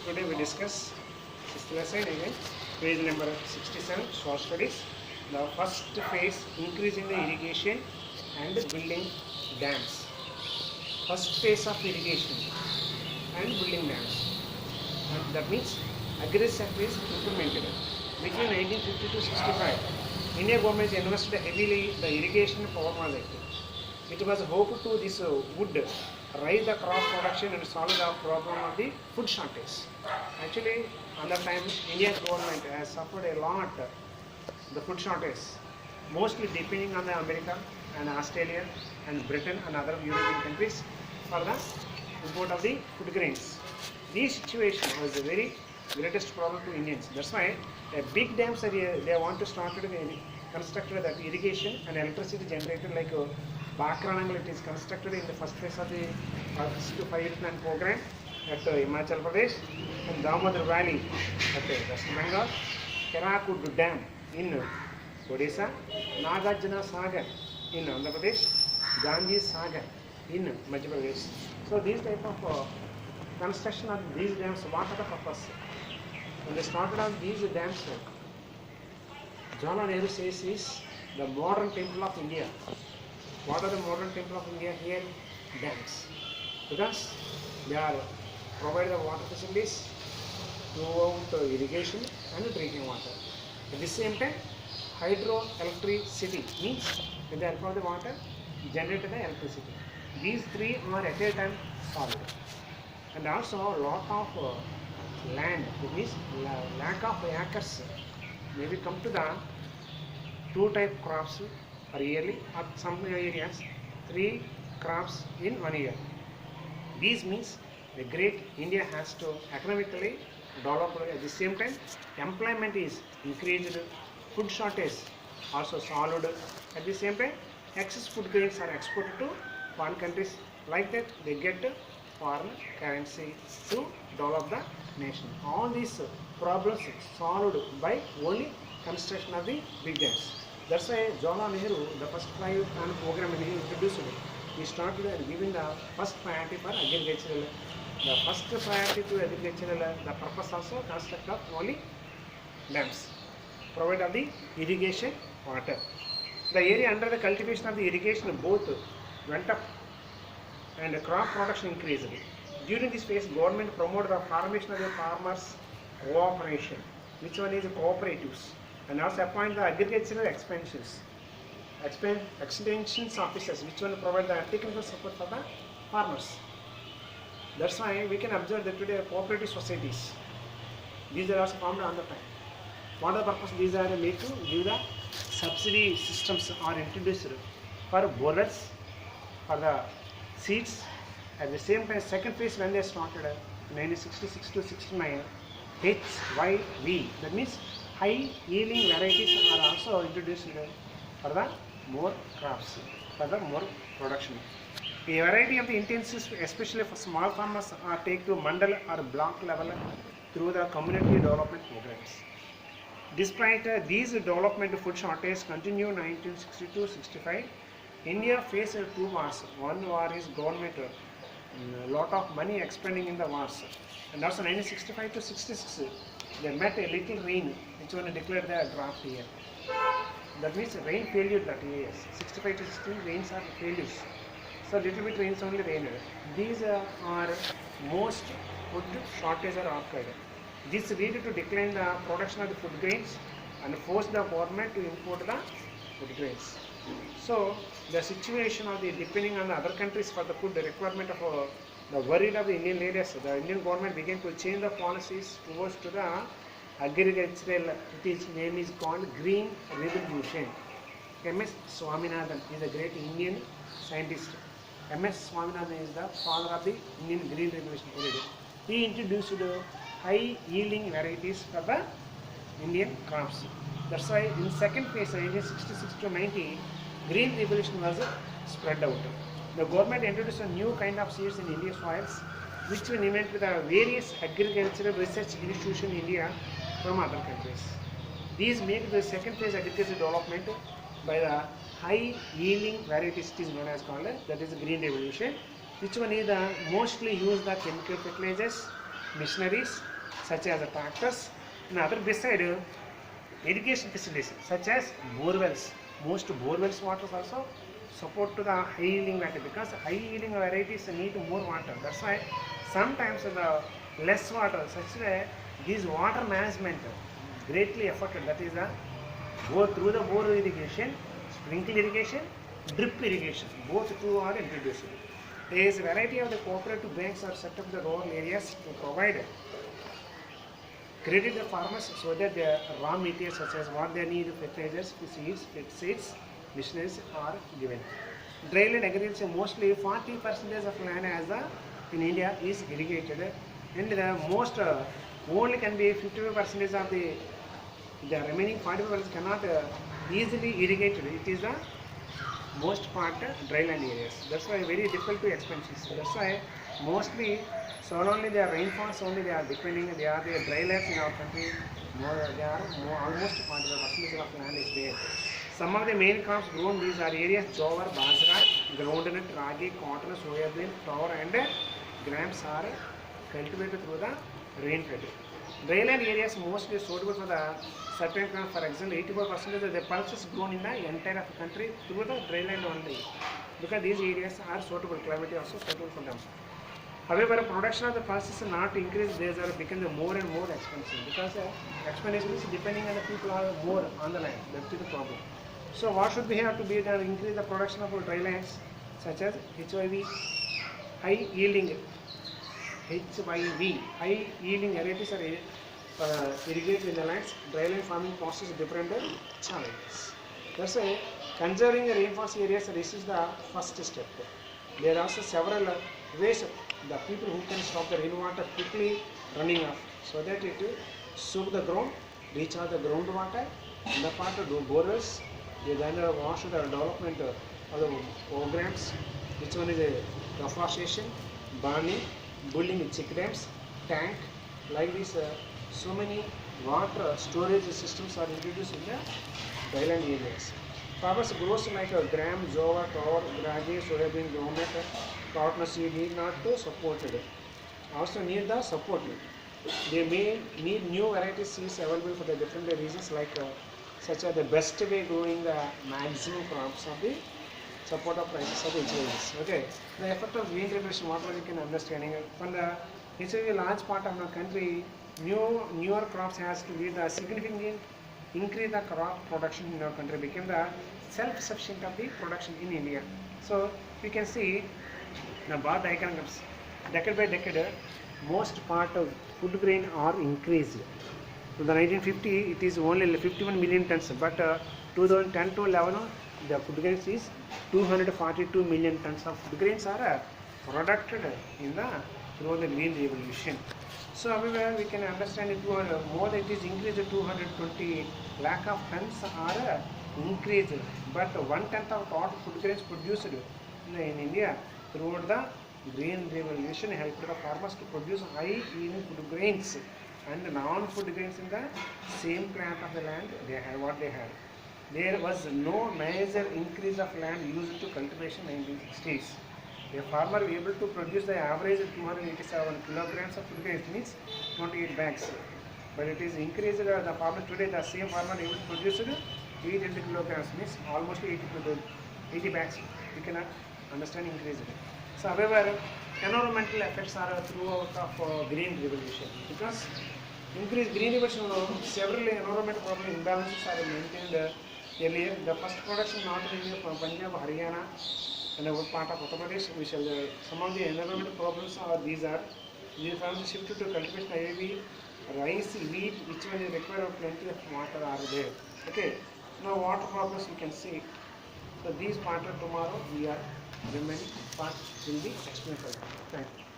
Today we discuss sixth lesson again, page number 67, short studies. The first phase, increasing the irrigation and building dams. First phase of irrigation and building dams. And that means agriculture is implemented. Between 1950 to 65, India government invested heavily in the irrigation power project. It was hoped to this would raise the crop production and solve the problem of the food shortage. Actually, on that time, Indian government has suffered a lot the food shortage, mostly depending on the America and Australia and Britain and other European countries for the import of the food grains. This situation was the very greatest problem to Indians. That's why a big dams they want to start constructed that irrigation and electricity generated like Bakranangal. It is constructed in the first phase of the first 5-year plan program at Himachal Pradesh, and Damodar Valley at West Bengal, Hirakud Dam in Odisha, Nagarjuna Sagar in Andhra Pradesh, Gandhi Sagar in Madhya Pradesh. So these type of construction of these dams, what are the purpose? When they started on these dams, Jawaharlal Nehru says is the modern temple of India. What are the modern temple of India here? Dams. Because they are provide the water facilities throughout irrigation and drinking water. At the same time, hydroelectricity means with the help of the water, generate the electricity. These three are at a time solved. And also a lot of land, that means lack of acres, maybe come to the two type crops per yearly, or some areas 3 crops in 1 year. These means the great India has to economically develop. At the same time, employment is increased, food shortage also solved. At the same time, excess food grains are exported to foreign countries. Like that, they get foreign currency to develop the nation. All these problems solved by only construction of the big dams. That's why Jawaharlal Nehru, the first 5-year plan program when he introduced it, he started giving the first priority for agricultural. The first priority to agricultural, the purpose also construct of only dams, provide of the irrigation water. The area under the cultivation of the irrigation both went up and crop production increased. During this phase, government promoted the formation of the farmers cooperation, which one is cooperatives, and also appoint the agricultural extensions officers, which will provide the technical support for the farmers. That's why we can observe that today cooperative societies, these are also formed on the time. What are the purpose? These are made to give the subsidy systems are introduced for borers, for the seeds. At the same time, second phase when they started 1966 to 69, HYV, that means high yielding varieties are also introduced for the more crops, for the more production. A variety of the intensive, especially for small farmers, are taken to mandal or block level through the community development programs. Despite these development, food shortage continued 1962-65. India faced 2 wars. One war is government, a lot of money expending in the wars, and also 1965 to 66 they met a little rain, which one declared the drought year. That means rain failure that year. 65 to 60 rains are failures. So little bit rains only rained. These are most food shortage are occurred. This led to decline the production of the food grains and forced the government to import the food grains. So the situation of the depending on the other countries for the food, the requirement of the worried of the Indian leaders, the Indian government began to change the policies towards to the agricultural. Its name is called Green Revolution. M.S. Swaminathan is a great Indian scientist. M.S. Swaminathan is the father of the Indian Green Revolution period. He introduced high yielding varieties for the Indian crops. That's why in second phase, 1966 to 90, Green Revolution was spread out. The government introduced a new kind of seeds in Indian soils, which will invent with the various agricultural research institutions in India from other countries. These make the second phase agricultural development by the high yielding varieties. It is known as called, that is Green Revolution. Which one is the mostly use the chemical fertilizers, machineries, such as tractors, and other beside irrigation facilities such as borewells. Most borewells water also support to the high yielding variety because high yielding varieties need more water. That's why sometimes the less water, such that this water management greatly affected. That is the both through the bore irrigation, sprinkle irrigation, drip irrigation. Both two are introduced. There is a variety of the cooperative banks are set up in the rural areas to provide credit the farmers so that their raw materials such as what they need, fertilizers, seeds, machineries are given. Dryland agriculture mostly 40% of land as in India is irrigated, and the most only can be 55% of the remaining 45% cannot easily irrigated. It is the most part dryland areas. That's why very difficult to explain. That's why mostly so only the rainfalls only they are depending. They are the drylands in our country. They are almost 45% of land is there. Some of the main crops grown these are areas jowar, bajra, groundnut, ragi, cotton, soybean, flour and grams are cultivated through the rainfed. Dryland areas mostly suitable for the certain crops. For example, 84% of the pulses grown in the entire country through the dryland only, because these areas are suitable. Climate also suitable for them. However, production of the pulses not increase. These are becoming more and more expensive because expenditure is depending on the people are more on the land. That is the problem. So what should we have to be done? Increase the production of drylands such as HYV, high yielding HYV, high yielding varieties are irrigated in the lands. Dryland farming poses different challenges. That's why conserving the rainforest areas. This is the first step. There are also several ways the people who can stop the rainwater quickly running off so that it soak the ground, recharge the groundwater, and the part of borers. They then wash the development of the programs. Which one is a afforestation, burning, building check dams, tank, like this. So many water storage systems are introduced in the dryland areas. Farmers grows like gram, jowar, flour, ragi, soybean, groundnut, cotton seed need not to supported. Also need the support. They may need new varieties seeds available for the different reasons like such as the best way growing the maximum crops of the support of prices of the HIVs. Okay. The effect of green revolution, what we can understanding from the HIV large part of the country, newer crops has to be the significant increase the crop production in our country, became the self-sufficient of the production in India. So we can see the bar diagrams decade by decade, most part of food grain are increased. In the 1950, it is only 51 million tons, but 2010 to 11, the food grains is 242 million tons of food grains are produced in the through the green revolution. So however, we can understand it more than it is increased to 220 lakh of tons are increased, but 1/10 of total food grains produced in India throughout the green revolution helped the farmers to produce high yielding food grains and non-food grains in the same plant of the land they had what they had. There was no major increase of land used to cultivation in the 1960s. A farmer able to produce the average 287 kilograms of food grains means 28 bags. But it is increased, the farmer today, the same farmer able to produce 800 kilograms means almost 80 bags. You cannot understand increase. So however, environmental effects are throughout of green revolution because increased green revolution, several environmental problem imbalances are maintained earlier. The first production not only from Punjab, Haryana, and a part of Uttar Pradesh, some of the environmental problems are these farms shifted to cultivation maybe rice, wheat, which one is require plenty of water are there. Okay, now water problems you can see. So these part tomorrow we are remaining part will be explained for you. Thank you.